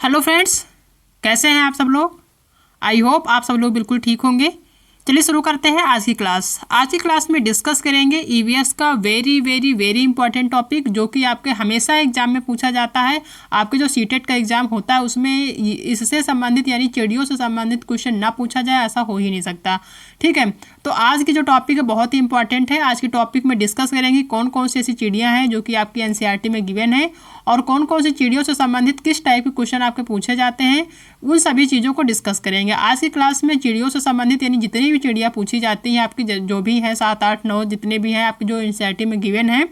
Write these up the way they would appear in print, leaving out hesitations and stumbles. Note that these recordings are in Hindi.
हेलो फ्रेंड्स, कैसे हैं आप सब लोग। आई होप आप सब लोग बिल्कुल ठीक होंगे। चलिए शुरू करते हैं आज की क्लास। आज की क्लास में डिस्कस करेंगे ईवीएस का very very very important topic, जो कि आपके हमेशा एग्जाम में पूछा जाता है। आपके जो सीटेट का एग्जाम होता है उसमें इससे संबंधित यानी चिड़ियों से संबंधित क्वेश्चन ना पूछा जाए, ऐसा हो ही नहीं सकता। ठीक है, तो आज की जो टॉपिक है बहुत ही इंपॉर्टेंट है। आज की टॉपिक में डिस्कस करेंगे कौन कौन सी ऐसी चिड़ियाँ हैं जो कि आपकी एनसीईआरटी में गिवन है, और कौन कौन सी चिड़ियों से संबंधित किस टाइप के क्वेश्चन आपके पूछे जाते हैं, उन सभी चीज़ों को डिस्कस करेंगे। आज की क्लास में चिड़ियों से संबंधित यानी जितनी भी चिड़िया पूछी जाती हैं आपकी, जो भी है 7, 8, 9 जितने भी हैं आपकी जो एनसीईआरटी में गिवन है,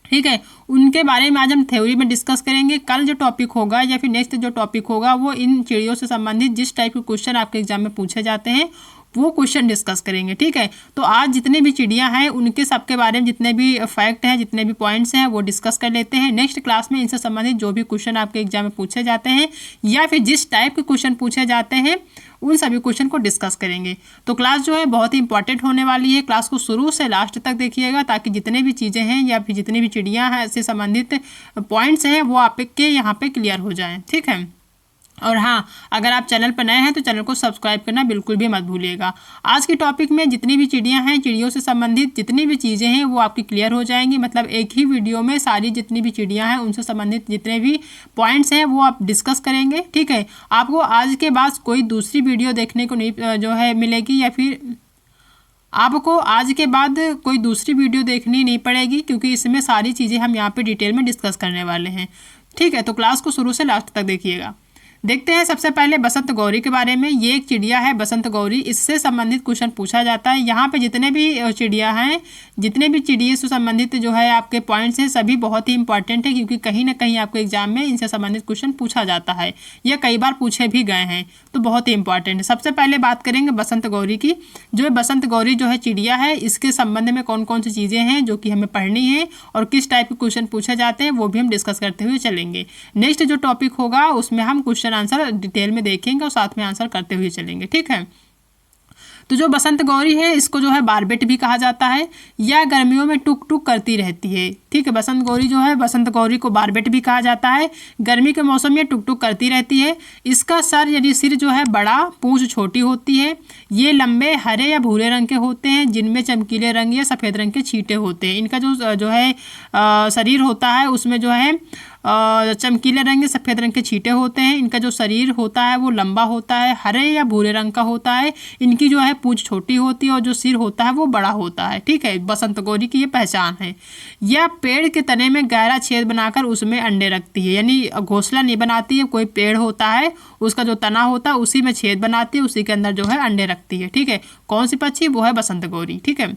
ठीक है, उनके बारे में आज हम थ्योरी में डिस्कस करेंगे। कल जो टॉपिक होगा या फिर नेक्स्ट जो टॉपिक होगा वो इन चिड़ियों से संबंधित जिस टाइप के क्वेश्चन आपके एग्जाम में पूछे जाते हैं वो क्वेश्चन डिस्कस करेंगे। ठीक है, तो आज जितने भी चिड़ियाँ हैं उनके सबके बारे में जितने भी फैक्ट हैं, जितने भी पॉइंट्स हैं वो डिस्कस कर लेते हैं। नेक्स्ट क्लास में इनसे संबंधित जो भी क्वेश्चन आपके एग्जाम में पूछे जाते हैं या फिर जिस टाइप के क्वेश्चन पूछे जाते हैं उन सभी क्वेश्चन को डिस्कस करेंगे। तो क्लास जो है बहुत ही इंपॉर्टेंट होने वाली है। क्लास को शुरू से लास्ट तक देखिएगा ताकि जितने भी चीज़ें हैं या फिर जितनी भी चिड़ियाँ हैं से संबंधित पॉइंट्स हैं वो आपके यहाँ पे क्लियर हो जाएं। ठीक है, और हाँ, अगर आप चैनल पर नए हैं तो चैनल को सब्सक्राइब करना बिल्कुल भी मत भूलिएगा। आज की टॉपिक में जितनी भी चिड़ियाँ हैं, चिड़ियों से संबंधित जितनी भी चीज़ें हैं वो आपकी क्लियर हो जाएंगी। मतलब एक ही वीडियो में सारी जितनी भी चिड़ियाँ हैं उनसे संबंधित जितने भी पॉइंट्स हैं वो आप डिस्कस करेंगे। ठीक है, आपको आज के बाद कोई दूसरी वीडियो देखने को नहीं जो है मिलेगी, या फिर आपको आज के बाद कोई दूसरी वीडियो देखनी नहीं पड़ेगी, क्योंकि इसमें सारी चीज़ें हम यहाँ पे डिटेल में डिस्कस करने वाले हैं। ठीक है, तो क्लास को शुरू से लास्ट तक देखिएगा। देखते हैं सबसे पहले बसंत गौरी के बारे में। ये एक चिड़िया है बसंत गौरी, इससे संबंधित क्वेश्चन पूछा जाता है। यहाँ पे जितने भी चिड़िया हैं, जितने भी चिड़िया से संबंधित जो है आपके पॉइंट्स हैं सभी बहुत ही इंपॉर्टेंट है, क्योंकि कहीं ना कहीं आपके एग्जाम में इनसे संबंधित क्वेश्चन पूछा जाता है या कई बार पूछे भी गए हैं, तो बहुत ही इंपॉर्टेंट है। सबसे पहले बात करेंगे बसंत गौरी की। जो बसंत गौरी जो है चिड़िया है, इसके संबंध में कौन कौन सी चीज़ें हैं जो कि हमें पढ़नी है और किस टाइप के क्वेश्चन पूछे जाते हैं वो भी हम डिस्कस करते हुए चलेंगे। नेक्स्ट जो टॉपिक होगा उसमें हम क्वेश्चन आंसर डिटेल में देखेंगे और साथ में आंसर करते हुए चलेंगे। ठीक है, तो जो बसंत गौरी है इसको जो है बारबेट भी कहा जाता है, या गर्मियों में टुक टुक करती रहती है। ठीक है, बसंत गौरी जो है, बसंत गौरी को बारबेट भी कहा जाता है। गर्मी के मौसम में टुक टुक करती रहती है। इसका सर यानी सिर जो है बड़ा, पूंछ छोटी होती है। ये लंबे हरे या भूरे रंग के होते हैं, जिनमें चमकीले रंग या सफ़ेद रंग के छींटे होते हैं। इनका जो है शरीर होता है उसमें जो है चमकीले रंग सफ़ेद रंग के छींटे होते हैं। इनका जो शरीर होता है वो लंबा होता है, हरे या भूरे रंग का होता है। इनकी जो है पूंछ छोटी होती है और जो सिर होता है वो बड़ा होता है। ठीक है, बसंत गौरी की ये पहचान है। यह पेड़ के तने में गहरा छेद बनाकर उसमें अंडे रखती है, यानी घोंसला नहीं बनाती है। कोई पेड़ होता है उसका जो तना होता है उसी में छेद बनाती है, उसी के अंदर जो है अंडे रखती है। ठीक है, कौन सी पक्षी, वो है बसंत गौरी। ठीक है,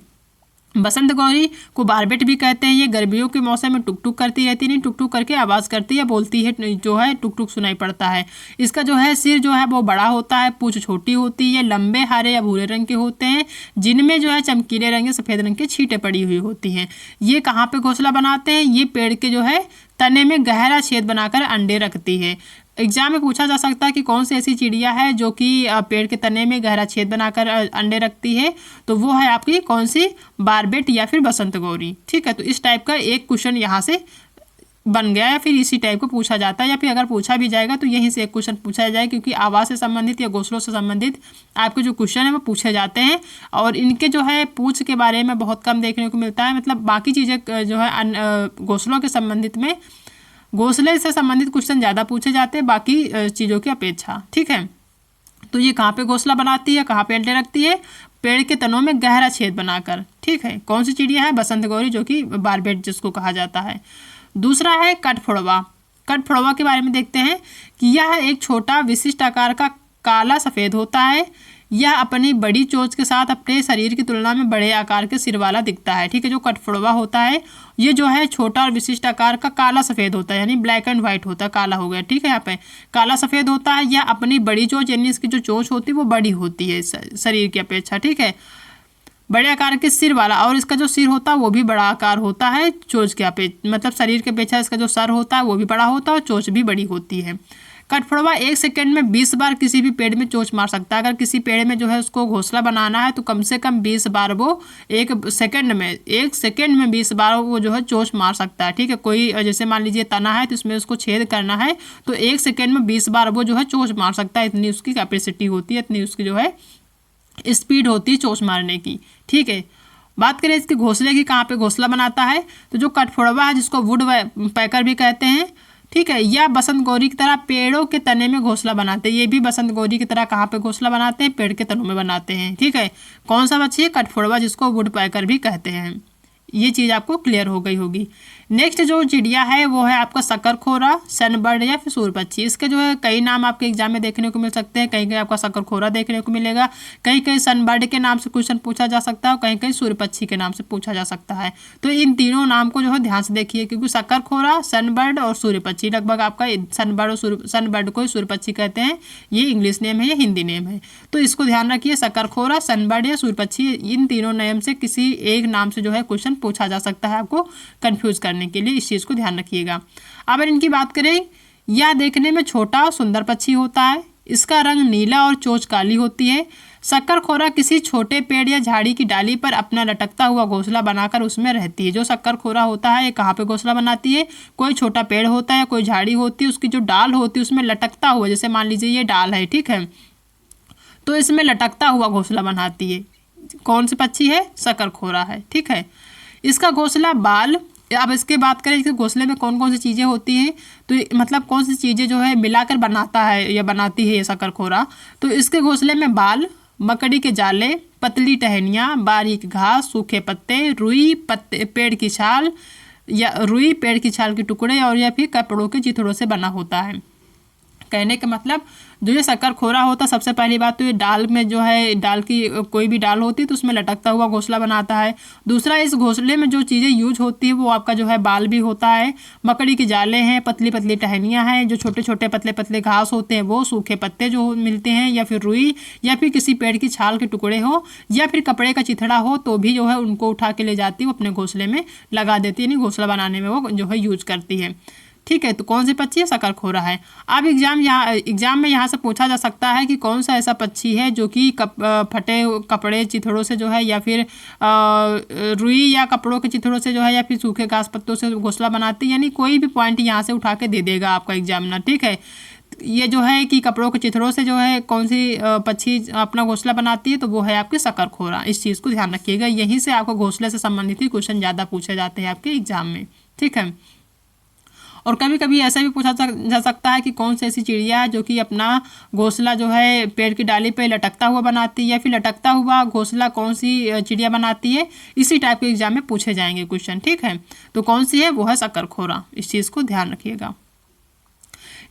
बसंत गौरी को बारबेट भी कहते हैं। ये गर्मियों के मौसम में टुक टुक करती रहती है, नहीं टुक टुक करके आवाज़ करती है, बोलती है, जो है टुक टुक सुनाई पड़ता है। इसका जो है सिर जो है वो बड़ा होता है, पूंछ छोटी होती है, लंबे हरे या भूरे रंग के होते हैं, जिनमें जो है चमकीले रंग या सफ़ेद रंग के छींटे पड़ी हुई होती हैं। ये कहाँ पे घोंसला बनाते हैं, ये पेड़ के जो है तने में गहरा छेद बनाकर अंडे रखती है। एग्जाम में पूछा जा सकता है कि कौन सी ऐसी चिड़िया है जो कि पेड़ के तने में गहरा छेद बनाकर अंडे रखती है, तो वो है आपकी कौन सी, बारबेट या फिर बसंत गौरी। ठीक है, तो इस टाइप का एक क्वेश्चन यहाँ से बन गया, या फिर इसी टाइप को पूछा जाता है, या फिर अगर पूछा भी जाएगा तो यहीं से एक क्वेश्चन पूछा जाए, क्योंकि आवाज़ से संबंधित या घोंसलों से संबंधित आपके जो क्वेश्चन है वो पूछे जाते हैं। और इनके जो है पूंछ के बारे में बहुत कम देखने को मिलता है। मतलब बाकी चीज़ें जो है घोंसलों के संबंधित में, घोंसले से संबंधित क्वेश्चन ज़्यादा पूछे जाते हैं बाकी चीज़ों की अपेक्षा। ठीक है, तो ये कहाँ पे घोंसला बनाती है, कहाँ पे अंडे रखती है, पेड़ के तनों में गहरा छेद बनाकर। ठीक है, कौन सी चिड़िया है, बसंत गौरी, जो कि बारबेट जिसको कहा जाता है। दूसरा है कठफोड़वा। कठफोड़वा के बारे में देखते हैं कि यह एक छोटा विशिष्ट आकार का काला सफ़ेद होता है। यह अपनी बड़ी चोंच के साथ अपने शरीर की तुलना में बड़े आकार के सिर वाला दिखता है। ठीक है, जो कठफोड़वा होता है ये जो है छोटा और विशिष्ट आकार का काला सफ़ेद होता है, यानी ब्लैक एंड वाइट होता है, काला हो गया। ठीक है, यहाँ पे काला सफ़ेद होता है। यह अपनी बड़ी चोंच यानी इसकी जो चोंच होती है वो बड़ी होती है शरीर की अपेक्षा। ठीक है, बड़े आकार के सिर वाला, और इसका जो सिर होता है वो भी बड़ा आकार होता है चोंच के अपेक्षा, मतलब शरीर के अपेक्षा इसका जो सर होता है वो भी बड़ा होता है और चोंच भी बड़ी होती है। कठफोड़वा 1 सेकंड में 20 बार किसी भी पेड़ में चोंच मार सकता है। अगर किसी पेड़ में जो है उसको घोंसला बनाना है तो कम से कम 20 बार वो 1 सेकंड में 20 बार वो जो है चोंच मार सकता है। ठीक है, कोई जैसे मान लीजिए तना है तो इसमें उसको छेद करना है तो 1 सेकंड में 20 बार वो जो है चोंच मार सकता है। इतनी उसकी कैपेसिटी होती है, इतनी उसकी जो है स्पीड होती है चोंच मारने की। ठीक है, बात करें इसके घोंसले की, कहाँ पे घोंसला बनाता है, तो जो कठफोड़वा है जिसको वुड पैकर भी कहते हैं, ठीक है, या बसंत गौरी की तरह पेड़ों के तने में घोंसला बनाते हैं। ये भी बसंत गौरी की तरह कहाँ पे घोंसला बनाते हैं, पेड़ के तनों में बनाते हैं। ठीक है, कौन सा पक्षी है, कठफोड़वा, जिसको वुड पैकर भी कहते हैं। ये चीज़ आपको क्लियर हो गई होगी। नेक्स्ट जो चिड़िया है वो है आपका शकरखोरा, सनबर्ड या फिर सूरपक्षी। इसके जो है कई नाम आपके एग्जाम में देखने को मिल सकते हैं। कहीं कहीं आपका शकरखोरा देखने को मिलेगा, कहीं कहीं सनबर्ड के नाम से क्वेश्चन पूछा जा सकता है और कहीं कहीं सूरपक्षी के नाम से पूछा जा सकता है। तो इन तीनों नाम को जो है ध्यान से देखिए, क्योंकि शकरखोरा, सनबर्ड और सूरपक्षी लगभग आपका सनबर्ड को ही सूरपक्षी कहते हैं। ये इंग्लिश नेम है या हिंदी नेम है, तो इसको ध्यान रखिए। शकरखोरा, सनबर्ड या सूरपक्षी, इन तीनों नेम से किसी एक नाम से जो है क्वेश्चन पूछा जा सकता है, आपको कंफ्यूज करने के लिए इस चीज को ध्यान रखिएगा। अब इनकी बात करें, यह देखने में छोटा और सुंदर पक्षी होता है। इसका रंग नीला और चोंच काली होती है। शकरखोरा किसी छोटे पेड़ या झाड़ी की डाली पर अपना लटकता हुआ घोंसला बनाकर उसमें रहती है। जो शकरखोरा होता है ये कहाँ पे घोंसला बनाती है, कोई छोटा पेड़ होता है, कोई झाड़ी होती है, उसकी जो डाल होती है उसमें लटकता हुआ, जैसे मान लीजिए ये डाल है, ठीक है, तो इसमें लटकता हुआ घोंसला बनाती है। कौन सी पक्षी है, शकरखोरा है। ठीक है, इसका घोंसला बाल, अब इसके बात करें इसके घोंसले में कौन कौन सी चीज़ें होती हैं, तो मतलब कौन सी चीज़ें जो है मिलाकर बनाता है या बनाती है ये शकरखोरा, तो इसके घोंसले में बाल, मकड़ी के जाले, पतली टहनियाँ, बारीक घास, सूखे पत्ते, रुई पेड़ की छाल के टुकड़े और या फिर कपड़ों के चिथड़ों से बना होता है। कहने का मतलब जो ये शकरखोरा होता है, सबसे पहली बात तो ये डाल में जो है, डाल की कोई भी डाल होती है तो उसमें लटकता हुआ घोंसला बनाता है। दूसरा, इस घोंसले में जो चीज़ें यूज होती है वो आपका जो है बाल भी होता है, मकड़ी के जाले हैं, पतली पतली टहनियाँ हैं, जो छोटे छोटे पतले पतले घास होते हैं वो, सूखे पत्ते जो मिलते हैं, या फिर रुई या फिर किसी पेड़ की छाल के टुकड़े हो या फिर कपड़े का चिथड़ा हो, तो भी जो है उनको उठा के ले जाती है, वो अपने घोंसले में लगा देती है, यानी घोंसला बनाने में वो जो है यूज करती है। ठीक है, तो कौन सी पक्षी है, शकरखोरा है। अब एग्जाम में यहाँ से पूछा जा सकता है कि कौन सा ऐसा पक्षी है जो कि फटे कपड़े चिथड़ों से जो है, या फिर रुई या कपड़ों के चिथड़ों से जो है, या फिर सूखे घास पत्तों से घोंसला बनाती है, यानी कोई भी पॉइंट यहाँ से उठा के दे देगा आपका एग्जामिनर। ठीक है, ये जो है कि कपड़ों के चिथड़ों से जो है कौन सी पक्षी अपना घोंसला बनाती है, तो वो है आपकी शकरखोरा। इस चीज़ को ध्यान रखिएगा, यहीं से आपको घोंसले से संबंधित ही क्वेश्चन ज़्यादा पूछे जाते हैं आपके एग्जाम में। ठीक है, और कभी कभी ऐसा भी पूछा जा सकता है कि कौन सी ऐसी चिड़िया है जो कि अपना घोंसला जो है पेड़ की डाली पे लटकता हुआ बनाती है, या फिर लटकता हुआ घोंसला कौन सी चिड़िया बनाती है, इसी टाइप के एग्जाम में पूछे जाएंगे क्वेश्चन। ठीक है, तो कौन सी है, वो है शकरखोरा। इस चीज़ को ध्यान रखिएगा।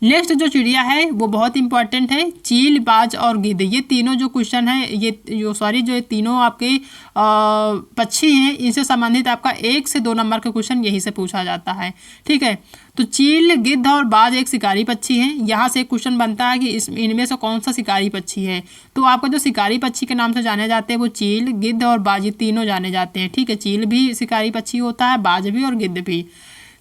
नेक्स्ट जो चिड़िया है वो बहुत इंपॉर्टेंट है, चील, बाज और गिद्ध। ये तीनों जो क्वेश्चन है, जो ये तीनों आपके पक्षी हैं, इनसे संबंधित आपका 1 से 2 नंबर का क्वेश्चन यहीं से पूछा जाता है। ठीक है, तो चील, गिद्ध और बाज एक शिकारी पक्षी हैं। यहाँ से एक क्वेश्चन बनता है कि इनमें से कौन सा शिकारी पक्षी है, तो आपको जो शिकारी पक्षी के नाम से जाने जाते हैं वो चील, गिद्ध और बाज, ये तीनों जाने जाते हैं। ठीक है, चील भी शिकारी पक्षी होता है, बाज भी और गिद्ध भी।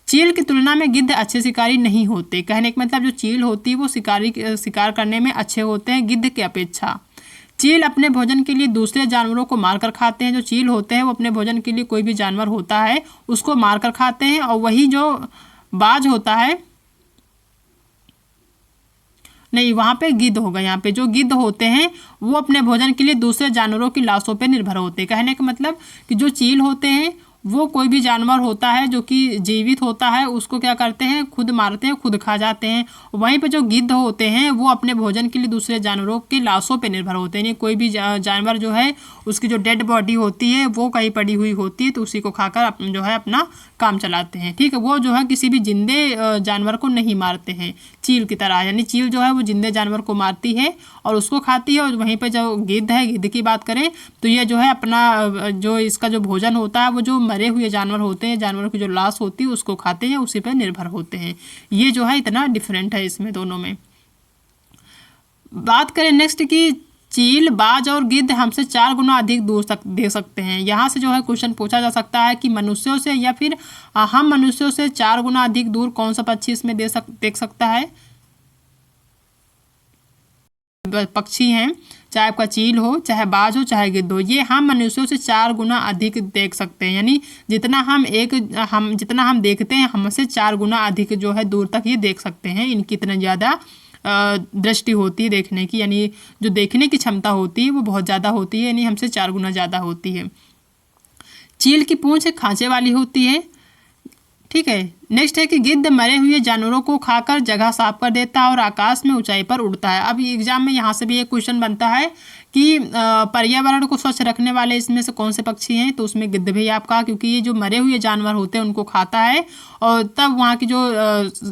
चील की तुलना में गिद्ध अच्छे शिकारी नहीं होते। कहने का मतलब जो चील होती है वो शिकार करने में अच्छे होते हैं गिद्ध की अपेक्षा। चील अपने भोजन के लिए दूसरे जानवरों को मारकर खाते हैं। जो चील होते हैं वो अपने भोजन के लिए कोई भी जानवर होता है उसको मारकर खाते हैं, और वही जो बाज होता है, नहीं वहाँ पे गिद्ध होगा, यहाँ पे जो गिद्ध होते हैं वो अपने भोजन के लिए दूसरे जानवरों की लाशों पे निर्भर होते हैं। कहने का मतलब कि जो चील होते हैं वो कोई भी जानवर होता है जो कि जीवित होता है उसको क्या करते हैं, खुद मारते हैं, खुद खा जाते हैं। वहीं पे जो गिद्ध होते हैं वो अपने भोजन के लिए दूसरे जानवरों की लाशों पे निर्भर होते हैं। कोई भी जानवर जो है उसकी जो डेड बॉडी होती है वो कहीं पड़ी हुई होती है तो उसी को खाकर जो है अपना काम चलाते हैं। ठीक है, वो जो है किसी भी जिंदे जानवर को नहीं मारते हैं चील की तरह, यानी चील जो है वो जिंदे जानवर को मारती है और उसको खाती है। और वहीं पे जो गिद्ध है, गिद्ध की बात करें तो ये जो है अपना जो इसका जो भोजन होता है वो जो मरे हुए जानवर होते हैं, जानवरों की जो लाश होती है उसको खाते हैं, उसी पर निर्भर होते हैं। ये जो है इतना डिफरेंट है इसमें दोनों में। बात करें नेक्स्ट की चील, बाज और गिद्ध हमसे 4 गुना अधिक दूर तक दे सकते हैं। यहाँ से जो है क्वेश्चन पूछा जा सकता है कि मनुष्यों से या फिर हम मनुष्यों से 4 गुना अधिक दूर कौन सा पक्षी इसमें देख सकता है। पक्षी हैं, चाहे आपका चील हो, चाहे बाज हो, चाहे गिद्ध हो, ये हम मनुष्यों से 4 गुना अधिक देख सकते हैं। यानी जितना हम देखते हैं, हमसे 4 गुना अधिक जो है दूर तक ये देख सकते हैं। इनकी इतनी ज़्यादा दृष्टि होती है देखने की, यानी जो देखने की क्षमता होती है वो बहुत ज़्यादा होती है, यानी हमसे 4 गुना ज़्यादा होती है। चील की पूंछ खांचे वाली होती है। ठीक है, नेक्स्ट है कि गिद्ध मरे हुए जानवरों को खाकर जगह साफ कर देता है और आकाश में ऊंचाई पर उड़ता है। अब एग्जाम में यहाँ से भी एक क्वेश्चन बनता है कि पर्यावरण को स्वच्छ रखने वाले इसमें से कौन से पक्षी हैं, तो उसमें गिद्ध भी आपका, क्योंकि ये जो मरे हुए जानवर होते हैं उनको खाता है और तब वहाँ की जो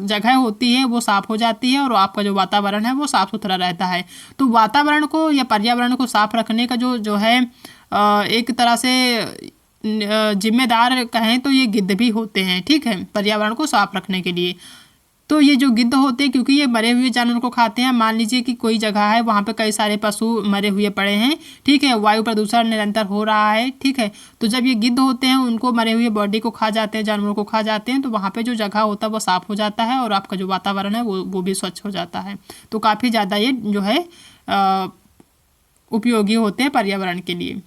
जगह होती है वो साफ हो जाती है और आपका जो वातावरण है वो साफ सुथरा रहता है। तो वातावरण को या पर्यावरण को साफ रखने का जो है एक तरह से जिम्मेदार कहें तो ये गिद्ध भी होते हैं। ठीक है, पर्यावरण को साफ रखने के लिए। तो ये जो गिद्ध होते हैं, क्योंकि ये मरे हुए जानवर को खाते हैं, मान लीजिए कि कोई जगह है वहाँ पे कई सारे पशु मरे हुए पड़े हैं, ठीक है, वायु प्रदूषण निरंतर हो रहा है, ठीक है, तो जब ये गिद्ध होते हैं उनको मरे हुए बॉडी को खा जाते हैं, जानवरों को खा जाते हैं, तो वहाँ पे जो जगह होता है वो साफ हो जाता है और आपका जो वातावरण है वो भी स्वच्छ हो जाता है। तो काफ़ी ज़्यादा ये जो है उपयोगी होते हैं पर्यावरण के लिए।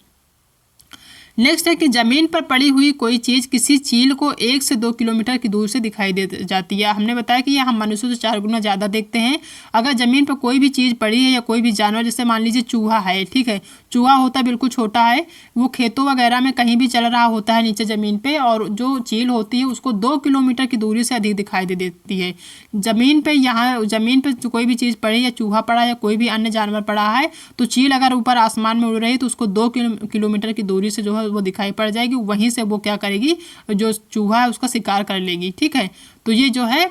नेक्स्ट है कि जमीन पर पड़ी हुई कोई चीज़ किसी चील को 1 से 2 किलोमीटर की दूर से दिखाई दे जाती है। हमने बताया कि ये हम मनुष्यों से 4 गुना ज़्यादा देखते हैं। अगर ज़मीन पर कोई भी चीज़ पड़ी है या कोई भी जानवर, जैसे मान लीजिए चूहा है, ठीक है, चूहा होता है बिल्कुल छोटा है, वो खेतों वगैरह में कहीं भी चल रहा होता है नीचे ज़मीन पे, और जो चील होती है उसको 2 किलोमीटर की दूरी से अधिक दिखाई दे देती है। ज़मीन पे यहाँ ज़मीन पे कोई भी चीज़ पड़ी, या चूहा पड़ा या कोई भी अन्य जानवर पड़ा है, तो चील अगर ऊपर आसमान में उड़ रही है तो उसको 2 किलोमीटर की दूरी से जो है वो दिखाई पड़ जाएगी। वहीं से वो क्या करेगी, जो चूहा है उसका शिकार कर लेगी। ठीक है, तो ये जो है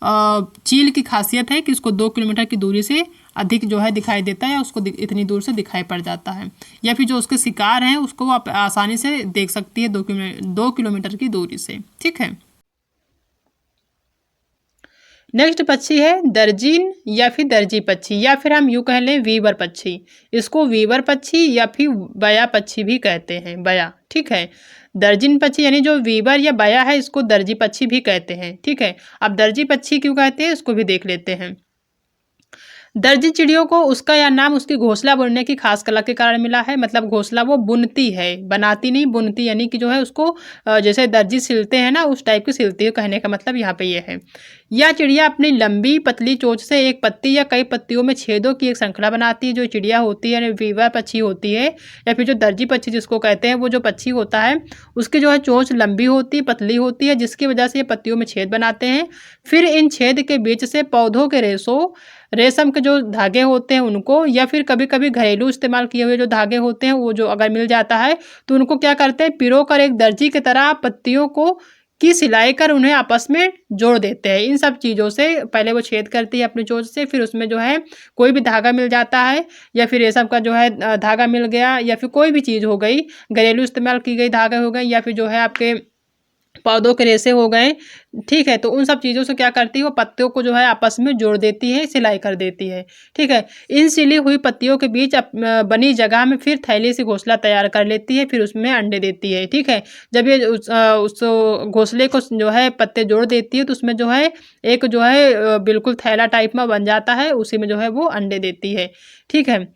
चील की खासियत है कि उसको 2 किलोमीटर की दूरी से अधिक जो है दिखाई देता है, या उसको इतनी दूर से दिखाई पड़ जाता है, या फिर जो उसके शिकार हैं उसको वो आसानी से देख सकती है 2 किलोमीटर की दूरी से। ठीक है, नेक्स्ट पक्षी है दर्जीन या फिर दर्जी पक्षी, या फिर हम यूँ कह लें वीवर पक्षी। इसको वीवर पक्षी या फिर बया पक्षी भी कहते हैं, बया। ठीक है, दर्जिन पक्षी यानी जो वीवर या बया है इसको दर्जी पक्षी भी कहते हैं। ठीक है, अब दर्जी पक्षी क्यों कहते हैं इसको भी देख लेते हैं। दर्जी चिड़ियों को उसका यह नाम उसकी घोंसला बुनने की खास कला के कारण मिला है। मतलब घोंसला वो बुनती है, बनाती नहीं, बुनती, यानी कि जो है उसको जैसे दर्जी सिलते हैं ना उस टाइप की सिलती है, कहने का मतलब यहाँ पे ये है। यह चिड़िया अपनी लंबी पतली चोंच से एक पत्ती या कई पत्तियों में छेदों की एक श्रृंखला बनाती है। जो चिड़िया होती है वीवर पक्षी होती है, या फिर जो दर्जी पक्षी जिसको कहते हैं, वो जो पक्षी होता है उसकी जो है चोंच लंबी होती है, पतली होती है, जिसकी वजह से ये पत्तियों में छेद बनाते हैं। फिर इन छेद के बीच से पौधों के रेशम के जो धागे होते हैं उनको, या फिर कभी कभी घरेलू इस्तेमाल किए हुए जो धागे होते हैं वो जो अगर मिल जाता है तो उनको क्या करते हैं, पिरो कर एक दर्जी की तरह पत्तियों को की सिलाई कर उन्हें आपस में जोड़ देते हैं। इन सब चीज़ों से पहले वो छेद करती है अपनी चोंच से, फिर उसमें जो है कोई भी धागा मिल जाता है, या फिर रेशम का जो है धागा मिल गया, या फिर कोई भी चीज़ हो गई, घरेलू इस्तेमाल की गई धागे हो गए, या फिर जो है आपके पौधों के रेशे हो गए। ठीक है, तो उन सब चीज़ों से क्या करती है वो पत्तियों को जो है आपस में जोड़ देती है, सिलाई कर देती है। ठीक है, इन सिली हुई पत्तियों के बीच बनी जगह में फिर थैली से घोंसला तैयार कर लेती है, फिर उसमें अंडे देती है। ठीक है, जब ये उस घोंसले को जो है पत्ते जोड़ देती है तो उसमें जो है एक जो है बिल्कुल थैला टाइप में बन जाता है, उसी में जो है वो अंडे देती है। ठीक है,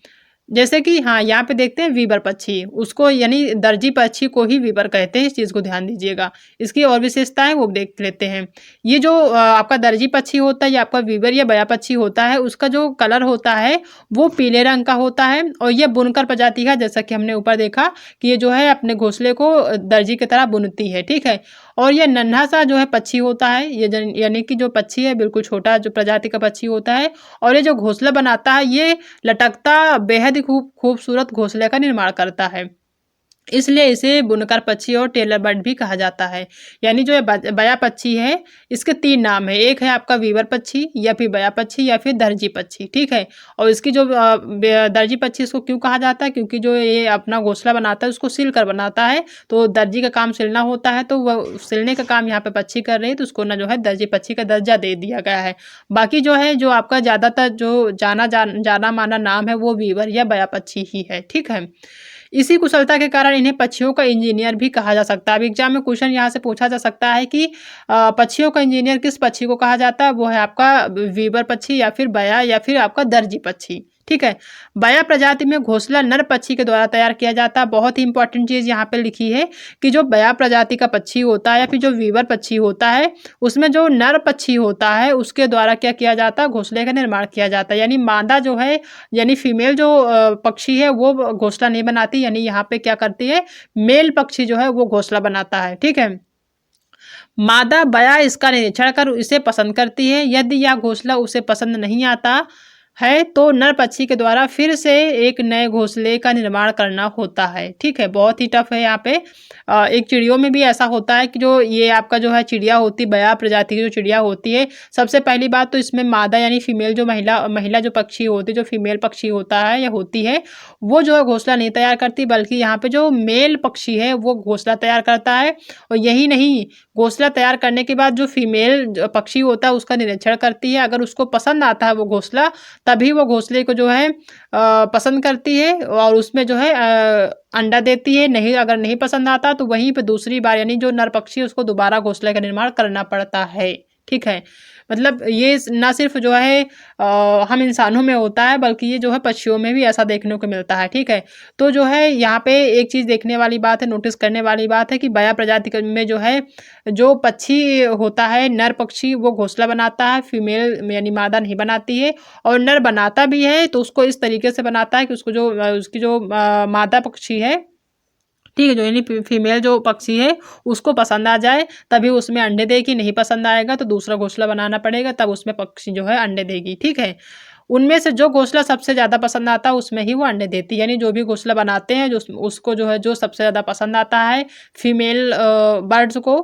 जैसे कि हाँ यहाँ पे देखते हैं वीवर पक्षी, उसको यानी दर्जी पक्षी को ही वीवर कहते हैं, इस चीज़ को ध्यान दीजिएगा। इसकी और विशेषताएं वो देख लेते हैं। ये जो आपका दर्जी पक्षी होता है या आपका वीवर या बया पक्षी होता है, उसका जो कलर होता है वो पीले रंग का होता है, और ये बुनकर प्रजाति है, जैसा कि हमने ऊपर देखा कि ये जो है अपने घोंसले को दर्जी की तरह बुनती है। ठीक है, और ये नन्हा सा जो है पक्षी होता है, ये यानी कि जो पक्षी है बिल्कुल छोटा जो प्रजाति का पक्षी होता है, और ये जो घोंसला बनाता है ये लटकता बेहद खूबसूरत घोंसले का निर्माण करता है, इसलिए इसे बुनकर पक्षी और टेलर बर्ड भी कहा जाता है। यानी जो बया पक्षी है इसके 3 नाम है, एक है आपका वीवर पक्षी, या फिर बया पक्षी, या फिर दर्जी पक्षी। ठीक है, और इसकी जो दर्जी पक्षी इसको क्यों कहा जाता है, क्योंकि जो ये अपना घोंसला बनाता है उसको सिल कर बनाता है, तो दर्जी का काम सिलना होता है, तो वह सिलने का काम यहाँ पे पक्षी कर रही है, तो उसको ना जो है दर्जी पक्षी का दर्जा दे दिया गया है। बाकी जो है जो आपका ज़्यादातर जो जाना माना नाम है वो वीवर या बया पक्षी ही है। ठीक है, इसी कुशलता के कारण इन्हें पक्षियों का इंजीनियर भी कहा जा सकता है। अब एग्जाम में क्वेश्चन यहाँ से पूछा जा सकता है कि पक्षियों का इंजीनियर किस पक्षी को कहा जाता है, वो है आपका वीवर पक्षी, या फिर बया, या फिर आपका दर्जी पक्षी। ठीक है। बाया प्रजाति में घोंसला नर पक्षी के द्वारा तैयार किया जाता है। बहुत ही इंपॉर्टेंट चीज़ यहाँ पे लिखी है कि जो बाया प्रजाति का पक्षी होता है या फिर जो वीवर पक्षी होता है, उसमें जो नर पक्षी होता है उसके द्वारा क्या किया जाता है, घोंसले का निर्माण किया जाता है। यानी मादा जो है, यानी फीमेल जो पक्षी है वो घोंसला नहीं बनाती, यानी यहाँ पे क्या करती है, मेल पक्षी जो है वो घोंसला बनाता है। ठीक है। मादा बया इसका निरीक्षण कर इसे पसंद करती है। यदि यह घोंसला उसे पसंद नहीं आता है तो नर पक्षी के द्वारा फिर से एक नए घोंसले का निर्माण करना होता है। ठीक है, बहुत ही टफ है यहाँ पे। एक चिड़ियों में भी ऐसा होता है कि जो ये आपका जो है चिड़िया होती, बया प्रजाति की जो चिड़िया होती है, सबसे पहली बात तो इसमें मादा यानी फीमेल जो महिला जो पक्षी होती है, जो फीमेल पक्षी होता है या होती है, वो जो है घोंसला नहीं तैयार करती, बल्कि यहाँ पे जो मेल पक्षी है वो घोंसला तैयार करता है। और यही नहीं, घोंसला तैयार करने के बाद जो फीमेल पक्षी होता है उसका निरीक्षण करती है। अगर उसको पसंद आता है वो घोंसला, तभी वो घोंसले को जो है पसंद करती है और उसमें जो है अंडा देती है। नहीं, अगर नहीं पसंद आता तो वहीं पे दूसरी बार यानी जो नर पक्षी है उसको दोबारा घोंसले का निर्माण करना पड़ता है। ठीक है, मतलब ये ना सिर्फ जो है हम इंसानों में होता है, बल्कि ये जो है पक्षियों में भी ऐसा देखने को मिलता है। ठीक है, तो जो है यहाँ पे एक चीज़ देखने वाली बात है, नोटिस करने वाली बात है कि बया प्रजाति में जो है जो पक्षी होता है, नर पक्षी, वो घोंसला बनाता है, फीमेल यानी मादा नहीं बनाती है। और नर बनाता भी है तो उसको इस तरीके से बनाता है कि उसको जो उसकी जो मादा पक्षी है, ठीक है, जो यानी फीमेल जो पक्षी है उसको पसंद आ जाए तभी उसमें अंडे देगी, नहीं पसंद आएगा तो दूसरा घोंसला बनाना पड़ेगा, तब उसमें पक्षी जो है अंडे देगी। ठीक है, उनमें से जो घोंसला सबसे ज़्यादा पसंद आता है उसमें ही वो अंडे देती है। यानी जो भी घोंसला बनाते हैं, जो उसको जो है जो सबसे ज़्यादा पसंद आता है फीमेल बर्ड्स को,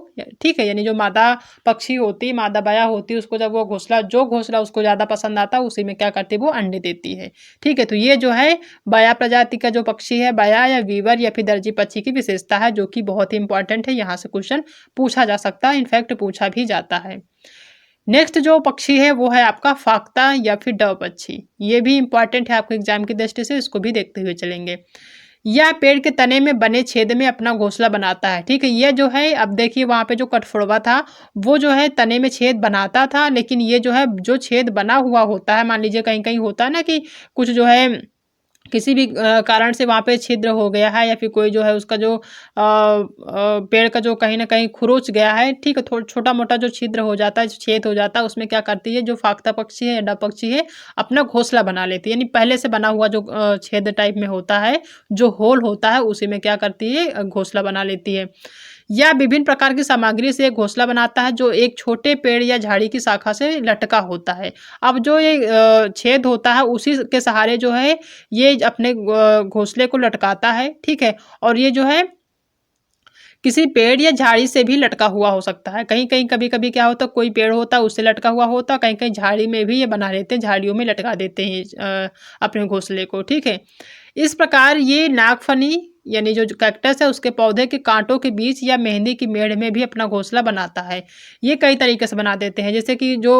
ठीक है, यानी जो मादा पक्षी होती, मादा बया होती, उसको जब वो जो घोंसला उसको ज़्यादा पसंद आता है उसी में क्या करती है, वो अंडे देती है। ठीक है, तो ये जो है बया प्रजाति का जो पक्षी है, बया या वीवर या फिर दर्जी पक्षी की विशेषता है, जो कि बहुत ही इंपॉर्टेंट है। यहाँ से क्वेश्चन पूछा जा सकता है, इनफैक्ट पूछा भी जाता है। नेक्स्ट जो पक्षी है वो है आपका फाख्ता या फिर डव पक्षी। ये भी इंपॉर्टेंट है आपके एग्जाम की दृष्टि से, इसको भी देखते हुए चलेंगे। यह पेड़ के तने में बने छेद में अपना घोंसला बनाता है। ठीक है, ये जो है, अब देखिए वहाँ पे जो कठफोड़वा था वो जो है तने में छेद बनाता था, लेकिन ये जो है जो छेद बना हुआ होता है, मान लीजिए कहीं कहीं होता है ना कि कुछ जो है किसी भी कारण से वहाँ पे छिद्र हो गया है या फिर कोई जो है उसका जो पेड़ का जो कहीं ना कहीं खुरोच गया है, ठीक है, थोड़ा छोटा मोटा जो छिद्र हो जाता है, जो छेद हो जाता है, उसमें क्या करती है जो फाख्ता पक्षी है या डव पक्षी है, अपना घोंसला बना लेती है। यानी पहले से बना हुआ जो छेद टाइप में होता है, जो होल होता है, उसी में क्या करती है, घोंसला बना लेती है। या विभिन्न प्रकार की सामग्री से एक घोंसला बनाता है जो एक छोटे पेड़ या झाड़ी की शाखा से लटका होता है। अब जो ये छेद होता है उसी के सहारे जो है ये अपने घोंसले को लटकाता है। ठीक है, और ये जो है किसी पेड़ या झाड़ी से भी लटका हुआ हो सकता है। कहीं कहीं कभी कभी क्या होता है, कोई पेड़ होता है उससे लटका हुआ होता है, कहीं कहीं झाड़ी में भी ये बना लेते हैं, झाड़ियों में लटका देते हैं अपने घोंसले को। ठीक है, इस प्रकार ये नागफनी यानी जो कैक्टस है उसके पौधे के कांटों के बीच या मेहंदी की मेड़ में भी अपना घोंसला बनाता है। ये कई तरीके से बना देते हैं, जैसे कि जो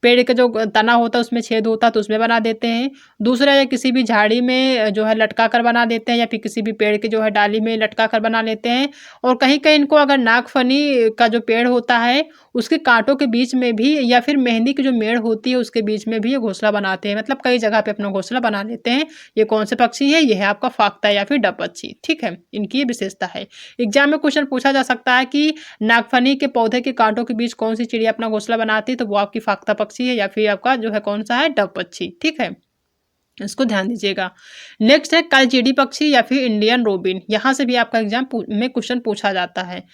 पेड़ का जो तना होता है उसमें छेद होता है तो उसमें बना देते हैं। दूसरा, या किसी भी झाड़ी में जो है लटका कर बना देते हैं, या फिर किसी भी पेड़ के जो है डाली में लटका कर बना लेते हैं। और कहीं कहीं इनको अगर नागफनी का जो पेड़ होता है उसके कांटों के बीच में भी, या फिर मेहंदी की जो मेड़ होती है उसके बीच में भी ये घोंसला बनाते हैं। मतलब कई जगह पे अपना घोंसला बना लेते हैं। ये कौन से पक्षी है? ये है आपका फाख्ता या फिर डव पक्षी। ठीक है, इनकी ये विशेषता है। एग्जाम में क्वेश्चन पूछा जा सकता है कि नागफनी के पौधे के कांटों के बीच कौन सी चिड़िया अपना घोंसला बनाती है, तो वो आपकी फाख्ता पक्षी है, या फिर आपका जो है कौन सा है, डव पक्षी। ठीक है, इसको ध्यान दीजिएगा। नेक्स्ट है कलचीडी पक्षी या फिर इंडियन रोबिन। यहाँ से भी आपका एग्जाम में क्वेश्चन पूछा जाता है।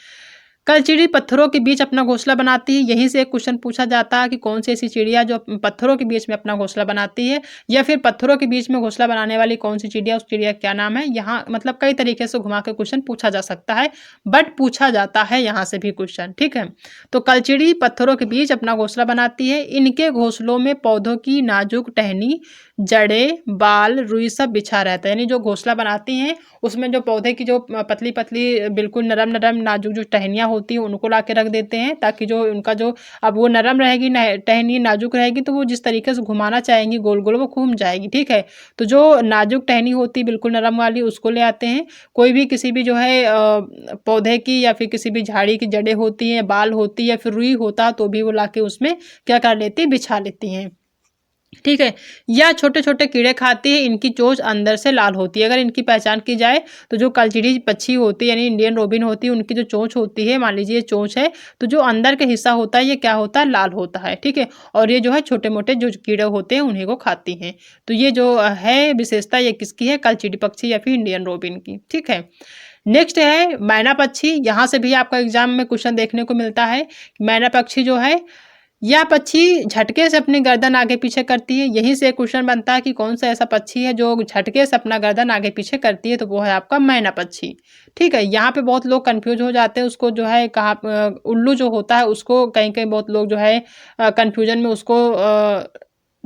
कलचीडी पत्थरों के बीच अपना घोंसला बनाती है। यहीं से एक क्वेश्चन पूछा जाता है कि कौन सी ऐसी चिड़िया जो पत्थरों के बीच में अपना घोंसला बनाती है, या फिर पत्थरों के बीच में घोंसला बनाने वाली कौन सी चिड़िया, उस चिड़िया क्या नाम है। यहाँ मतलब कई तरीके से घुमा के क्वेश्चन पूछा जा सकता है, बट पूछा जाता है यहाँ से भी क्वेश्चन। ठीक है, तो कलचीडी पत्थरों के बीच अपना घोंसला बनाती है। इनके घोंसलों में पौधों की नाजुक टहनी, जड़ें, बाल, रुई सब बिछा रहता है। यानी जो घोंसला बनाती हैं उसमें जो पौधे की जो पतली पतली बिल्कुल नरम नरम नाजुक जो टहनियाँ होती हैं उनको ला के रख देते हैं, ताकि जो उनका जो, अब वो नरम रहेगी, टहनी नाजुक रहेगी तो वो जिस तरीके से घुमाना चाहेंगी गोल गोल वो घूम जाएगी। ठीक है, तो जो नाजुक टहनी होती है बिल्कुल नरम वाली उसको ले आते हैं। कोई भी किसी भी जो है पौधे की या फिर किसी भी झाड़ी की जड़ें होती हैं, बाल होती है या फिर रुई होता है तो भी वो ला के उसमें क्या कर लेती है, बिछा लेती हैं। ठीक है। या छोटे छोटे कीड़े खाती है, इनकी चोंच अंदर से लाल होती है। अगर इनकी पहचान की जाए तो जो कलचिड़ी पक्षी होती है यानी इंडियन रोबिन होती है, उनकी जो चोंच होती है, मान लीजिए चोंच है, तो जो अंदर का हिस्सा होता है ये क्या होता है, लाल होता है। ठीक है। और ये जो है छोटे मोटे जो कीड़े होते हैं उन्हीं को खाती हैं। तो ये जो है विशेषता ये किसकी है, कलचिड़ी पक्षी या फिर इंडियन रोबिन की। ठीक है। नेक्स्ट है मैना पक्षी। यहाँ से भी आपका एग्जाम में क्वेश्चन देखने को मिलता है। मैना पक्षी जो है, यह पक्षी झटके से अपनी गर्दन आगे पीछे करती है। यहीं से क्वेश्चन बनता है कि कौन सा ऐसा पक्षी है जो झटके से अपना गर्दन आगे पीछे करती है, तो वो है आपका मैना पक्षी। ठीक है। यहाँ पे बहुत लोग कंफ्यूज हो जाते हैं, उसको जो है कहाँ उल्लू जो होता है उसको कहीं कहीं बहुत लोग जो है कंफ्यूजन में उसको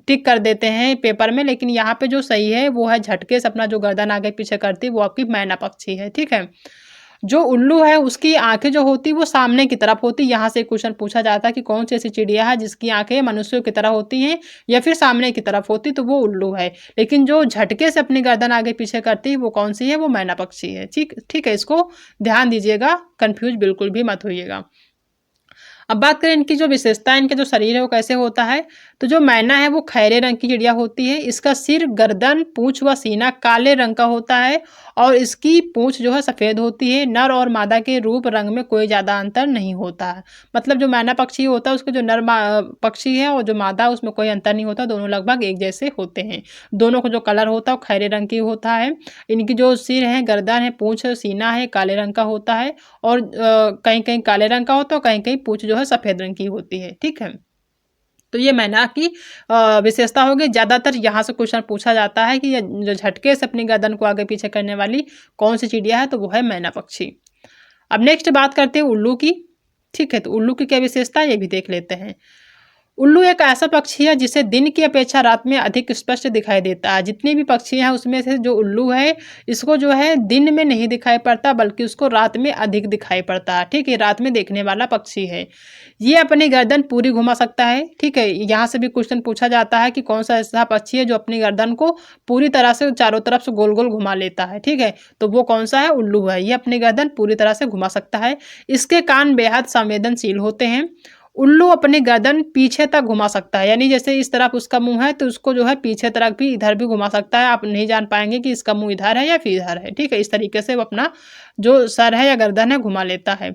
टिक कर देते हैं पेपर में, लेकिन यहाँ पे जो सही है वो है झटके से अपना जो गर्दन आगे पीछे करती है वो आपकी मैना पक्षी है। ठीक है। जो उल्लू है उसकी आंखें जो होती वो सामने की तरफ होती। यहाँ से क्वेश्चन पूछा जाता है कि कौन सी ऐसी चिड़िया है जिसकी आंखें मनुष्यों की तरह होती हैं या फिर सामने की तरफ होती, तो वो उल्लू है। लेकिन जो झटके से अपनी गर्दन आगे पीछे करती है वो कौन सी है, वो मैना पक्षी है। ठीक ठीक है, इसको ध्यान दीजिएगा, कंफ्यूज बिल्कुल भी मत होइएगा। अब बात करें इनकी जो विशेषता है, इनके जो शरीर है वो कैसे होता है, तो जो मैना है वो खैरे रंग की चिड़िया होती है। इसका सिर, गर्दन, पूंछ व सीना काले रंग का होता है और इसकी पूंछ जो है सफ़ेद होती है। नर और मादा के रूप रंग में कोई ज़्यादा अंतर नहीं होता है। मतलब जो मैना पक्षी होता है उसके जो नर पक्षी है और जो मादा उसमें कोई अंतर नहीं होता, दोनों लगभग एक जैसे होते हैं। दोनों को जो कलर होता है वो खैरे रंग की होता है। इनकी जो सिर है, गर्दन है, पूंछ, सीना है काले रंग का होता है और कहीं कहीं काले रंग का होता है और कहीं कहीं पूंछ जो है सफ़ेद रंग की होती है। ठीक है। तो ये मैना की विशेषता होगी। ज़्यादातर यहाँ से क्वेश्चन पूछा जाता है कि ये जो झटके से अपनी गर्दन को आगे पीछे करने वाली कौन सी चिड़िया है, तो वो है मैना पक्षी। अब नेक्स्ट बात करते हैं उल्लू की। ठीक है। तो उल्लू की क्या विशेषता है ये भी देख लेते हैं। उल्लू एक ऐसा पक्षी है जिसे दिन की अपेक्षा रात में अधिक स्पष्ट दिखाई देता है। जितने भी पक्षी हैं उसमें से जो उल्लू है, इसको जो है दिन में नहीं दिखाई पड़ता बल्कि उसको रात में अधिक दिखाई पड़ता है। ठीक है। रात में देखने वाला पक्षी है। ये अपनी गर्दन पूरी घुमा सकता है। ठीक है। यहाँ से भी क्वेश्चन पूछा जाता है कि कौन सा ऐसा पक्षी है जो अपनी गर्दन को पूरी तरह से चारों तरफ से गोल गोल घुमा लेता है। ठीक है। तो वो कौन सा है, उल्लू है। ये अपनी गर्दन पूरी तरह से घुमा सकता है। इसके कान बेहद संवेदनशील होते हैं। उल्लू अपनी गर्दन पीछे तक घुमा सकता है, यानी जैसे इस तरफ उसका मुंह है तो उसको जो है पीछे तरफ भी इधर भी घुमा सकता है। आप नहीं जान पाएंगे कि इसका मुंह इधर है या फिर इधर है। ठीक है। इस तरीके से वो अपना जो सर है या गर्दन है घुमा लेता है।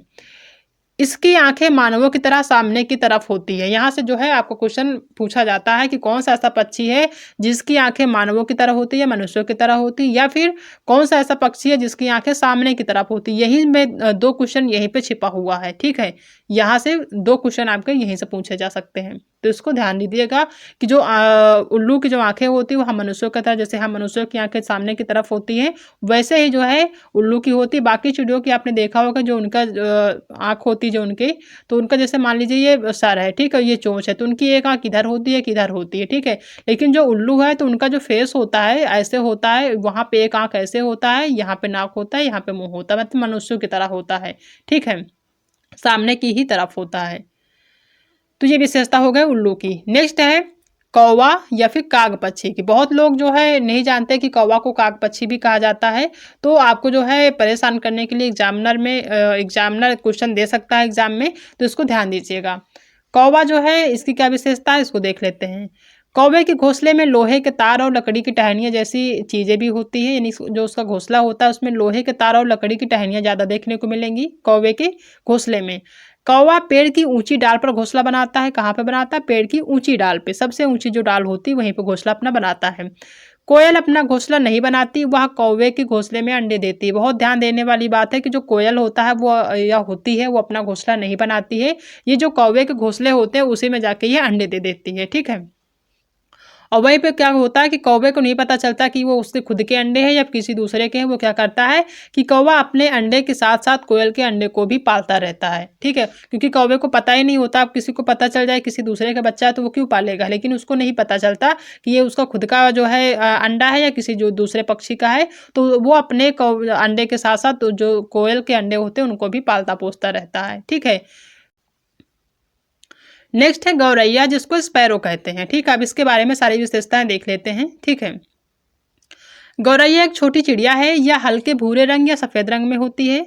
इसकी आंखें मानवों की तरह सामने की तरफ होती है। यहाँ से जो है आपको क्वेश्चन पूछा जाता है कि कौन सा ऐसा पक्षी है जिसकी आंखें मानवों की तरह होती है, मनुष्यों की तरह होती है, या फिर कौन सा ऐसा पक्षी है जिसकी आंखें सामने की तरफ होती है। यही में दो क्वेश्चन यहीं पे छिपा हुआ है। ठीक है। यहाँ से दो क्वेश्चन आपके यहीं से पूछे जा सकते हैं, तो इसको ध्यान दीजिएगा कि जो उल्लू की जो आंखें होती है वो हम मनुष्यों की तरह, जैसे हम मनुष्यों की आंखें सामने की तरफ होती हैं वैसे ही जो है उल्लू की होती है। बाकी चिड़ियों की आपने देखा होगा जो उनका आंख होती है जो उनकी, तो उनका जैसे मान लीजिए ये सर है, ठीक है, ये चोंच है, तो उनकी एक आंख इधर होती है, किधर होती है। ठीक है। लेकिन जो उल्लू है तो उनका जो फेस होता है ऐसे होता है, वहाँ पे एक आंख ऐसे होता है, यहाँ पे नाक होता है, यहाँ पे मुंह होता है, मतलब मनुष्यों की तरह होता है। ठीक है। सामने की ही तरफ होता है। तो ये विशेषता हो गई उल्लू की। नेक्स्ट है कौवा या फिर काग पक्षी की। बहुत लोग जो है नहीं जानते कि कौवा को काग पक्षी भी कहा जाता है, तो आपको जो है परेशान करने के लिए एग्जामिनर क्वेश्चन दे सकता है एग्जाम में, तो इसको ध्यान दीजिएगा। कौवा जो है इसकी क्या विशेषता है इसको देख लेते हैं। कौवे के घोंसले में लोहे के तार और लकड़ी की टहनियाँ जैसी चीज़ें भी होती है, यानी जो उसका घोंसला होता है उसमें लोहे के तार और लकड़ी की टहनियाँ ज़्यादा देखने को मिलेंगी कौवे के घोंसले में। कौवा पेड़ की ऊंची डाल पर घोंसला बनाता है। कहाँ पे बनाता है, पेड़ की ऊंची डाल पे, सबसे ऊंची जो डाल होती है वहीं पे घोंसला अपना बनाता है। कोयल अपना घोंसला नहीं बनाती, वह कौवे के घोंसले में अंडे देती है। बहुत ध्यान देने वाली बात है कि जो कोयल होता है वो या होती है वो अपना घोंसला नहीं बनाती है। ये जो कौवे के घोंसले होते हैं उसी में जाके ये अंडे दे देती है। ठीक है। और वहीं पे क्या होता है कि कौवे को नहीं पता चलता कि वो उसके खुद के अंडे हैं या किसी दूसरे के हैं। वो क्या करता है कि कौवा अपने अंडे के साथ साथ कोयल के अंडे को भी पालता रहता है। ठीक है। क्योंकि कौवे को पता ही नहीं होता, अब किसी को पता चल जाए किसी दूसरे का बच्चा है तो वो क्यों पालेगा, लेकिन उसको नहीं पता चलता कि ये उसका खुद का जो है अंडा है या किसी जो दूसरे पक्षी का है, तो वो अपने अंडे के साथ साथ जो कोयल के अंडे होते हैं उनको भी पालता पोसता रहता है। ठीक है। नेक्स्ट है गौरैया, जिसको स्पैरो कहते हैं। ठीक है। अब इसके बारे में सारी विशेषताएं देख लेते हैं। ठीक है। गौरैया एक छोटी चिड़िया है। यह हल्के भूरे रंग या सफ़ेद रंग में होती है।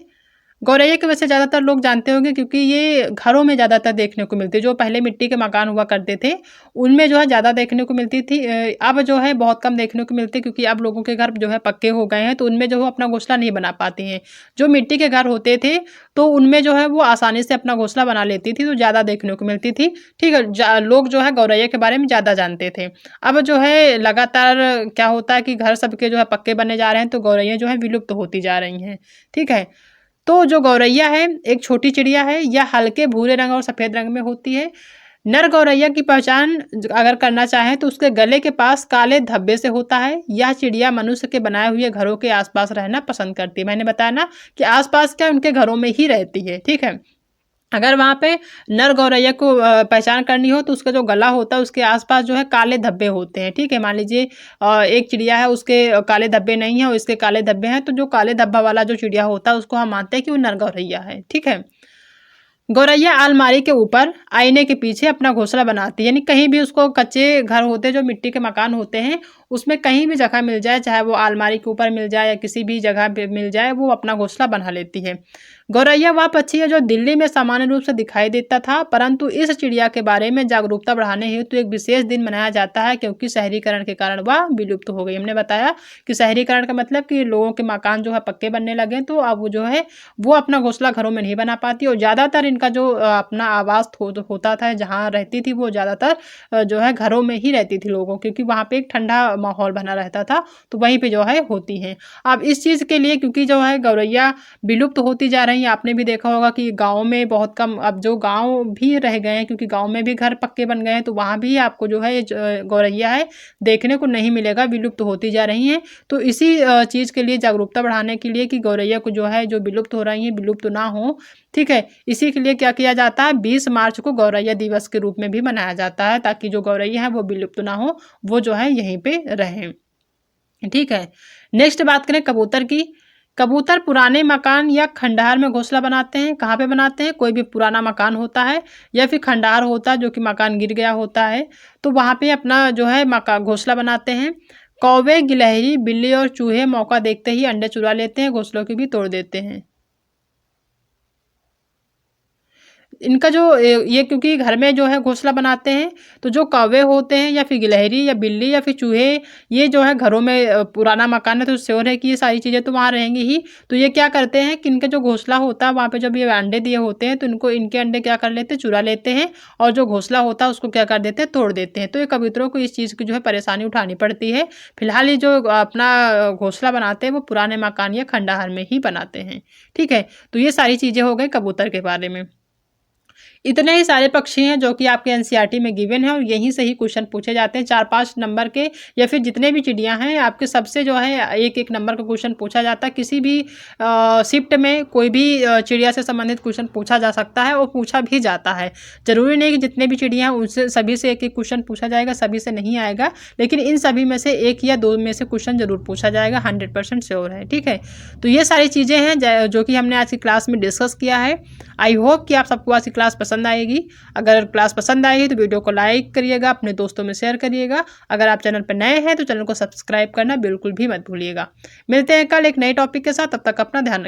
गौरैया की वैसे ज़्यादातर लोग जानते होंगे क्योंकि ये घरों में ज़्यादातर देखने को मिलती है। जो पहले मिट्टी के मकान हुआ करते थे, उनमें जो है ज़्यादा देखने को मिलती थी। अब जो है बहुत कम देखने को मिलती है क्योंकि अब लोगों के घर जो है पक्के हो गए हैं, तो उनमें जो है अपना घोंसला नहीं बना पाती हैं। जो मिट्टी के घर होते थे, तो उनमें जो है वो आसानी से अपना घोंसला बना लेती थी, तो ज़्यादा देखने को मिलती थी। ठीक है, लोग जो है गौरैया के बारे में ज़्यादा जानते थे। अब जो है लगातार क्या होता है कि घर सबके जो है पक्के बनने जा रहे हैं, तो गौरैया जो है विलुप्त होती जा रही हैं। ठीक है, तो जो गौरैया है एक छोटी चिड़िया है। यह हल्के भूरे रंग और सफ़ेद रंग में होती है। नर गौरैया की पहचान अगर करना चाहें तो उसके गले के पास काले धब्बे से होता है। यह चिड़िया मनुष्य के बनाए हुए घरों के आसपास रहना पसंद करती है। मैंने बताया ना कि आसपास क्या उनके घरों में ही रहती है। ठीक है, अगर वहाँ पे नर गौरैया को पहचान करनी हो तो उसका जो गला होता है उसके आसपास जो है काले धब्बे होते हैं। ठीक है, मान लीजिए एक चिड़िया है, उसके काले धब्बे नहीं है और इसके काले धब्बे हैं, तो जो काले धब्बा वाला जो चिड़िया होता है उसको हम मानते हैं कि वो नर गौरैया है। ठीक है, गौरैया अलमारी के ऊपर आईने के पीछे अपना घोंसला बनाती है। यानी कहीं भी उसको कच्चे घर होते हैं, जो मिट्टी के मकान होते हैं, उसमें कहीं भी जगह मिल जाए, चाहे वो अलमारी के ऊपर मिल जाए या किसी भी जगह पे मिल जाए, वो अपना घोंसला बना लेती है। गौरैया वह पक्षी है जो दिल्ली में सामान्य रूप से दिखाई देता था, परंतु इस चिड़िया के बारे में जागरूकता बढ़ाने हेतु एक विशेष दिन मनाया जाता है क्योंकि शहरीकरण के कारण वह विलुप्त हो गई। हमने बताया कि शहरीकरण का मतलब कि लोगों के मकान जो है पक्के बनने लगे, तो अब वो जो है वो अपना घोंसला घरों में नहीं बना पाती और ज़्यादातर इनका जो अपना आवास होता था, जहाँ रहती थी, वो ज़्यादातर जो है घरों में ही रहती थी लोगों, क्योंकि वहाँ पे एक ठंडा माहौल बना रहता था, तो वहीं पे जो है होती हैं। अब इस चीज़ के लिए क्योंकि जो है गौरैया विलुप्त होती जा रही हैं, आपने भी देखा होगा कि गाँव में बहुत कम, अब जो गाँव भी रह गए हैं क्योंकि गाँव में भी घर पक्के बन गए हैं, तो वहाँ भी आपको जो है गौरैया है देखने को नहीं मिलेगा, विलुप्त होती जा रही हैं। तो इसी चीज़ के लिए जागरूकता बढ़ाने के लिए कि गौरैया को जो है जो विलुप्त हो रही हैं विलुप्त ना हो। ठीक है, इसी के लिए क्या किया जाता है, 20 मार्च को गौरैया दिवस के रूप में भी मनाया जाता है, ताकि जो गौरैया है वो विलुप्त ना हो, वो जो है यहीं पे रहें। ठीक है, नेक्स्ट बात करें कबूतर की। कबूतर पुराने मकान या खंडहर में घोंसला बनाते हैं। कहाँ पे बनाते हैं, कोई भी पुराना मकान होता है या फिर खंडहर होता है जो कि मकान गिर गया होता है, तो वहाँ पे अपना जो है मकान घोंसला बनाते हैं। कौवे, गिलहरी, बिल्ली और चूहे मौका देखते ही अंडे चुरा लेते हैं, घोंसलों की भी तोड़ देते हैं। इनका जो ये क्योंकि घर में जो है घोंसला बनाते हैं, तो जो कौवे होते हैं या फिर गिलहरी या बिल्ली या फिर चूहे, ये जो है घरों में पुराना मकान है तो श्योर है कि ये सारी चीज़ें तो वहाँ रहेंगी ही। तो ये क्या करते हैं कि इनका जो घोंसला होता है वहाँ पे जब ये अंडे दिए होते हैं, तो इनको इनके अंडे क्या कर लेते हैं, चुरा लेते हैं, और जो घोंसला होता है उसको क्या कर देते हैं, तोड़ देते हैं। तो ये कबूतरों को इस चीज़ की जो है परेशानी उठानी पड़ती है। फिलहाल ये जो अपना घोंसला बनाते हैं वो पुराने मकान या खंडहर में ही बनाते हैं। ठीक है, तो ये सारी चीज़ें हो गई कबूतर के बारे में। इतने ही सारे पक्षी हैं जो कि आपके एनसीईआरटी में गिवन है और यहीं से ही क्वेश्चन पूछे जाते हैं। 4-5 नंबर के या फिर जितने भी चिड़ियाँ हैं आपके सबसे जो है एक-एक नंबर का क्वेश्चन पूछा जाता है। किसी भी शिफ्ट में कोई भी चिड़िया से संबंधित क्वेश्चन पूछा जा सकता है और पूछा भी जाता है। ज़रूरी नहीं कि जितने भी चिड़िया हैं उनसे सभी से एक-एक क्वेश्चन पूछा जाएगा, सभी से नहीं आएगा, लेकिन इन सभी में से 1 या 2 में से क्वेश्चन ज़रूर पूछा जाएगा, 100% श्योर है। ठीक है, तो ये सारी चीज़ें हैं जो कि हमने आज की क्लास में डिस्कस किया है। आई होप कि आप सबको आज की क्लास पसंद आएगी। अगर क्लास पसंद आएगी तो वीडियो को लाइक करिएगा, अपने दोस्तों में शेयर करिएगा। अगर आप चैनल पर नए हैं तो चैनल को सब्सक्राइब करना बिल्कुल भी मत भूलिएगा। मिलते हैं कल एक नए टॉपिक के साथ, तब तक अपना ध्यान रखिए।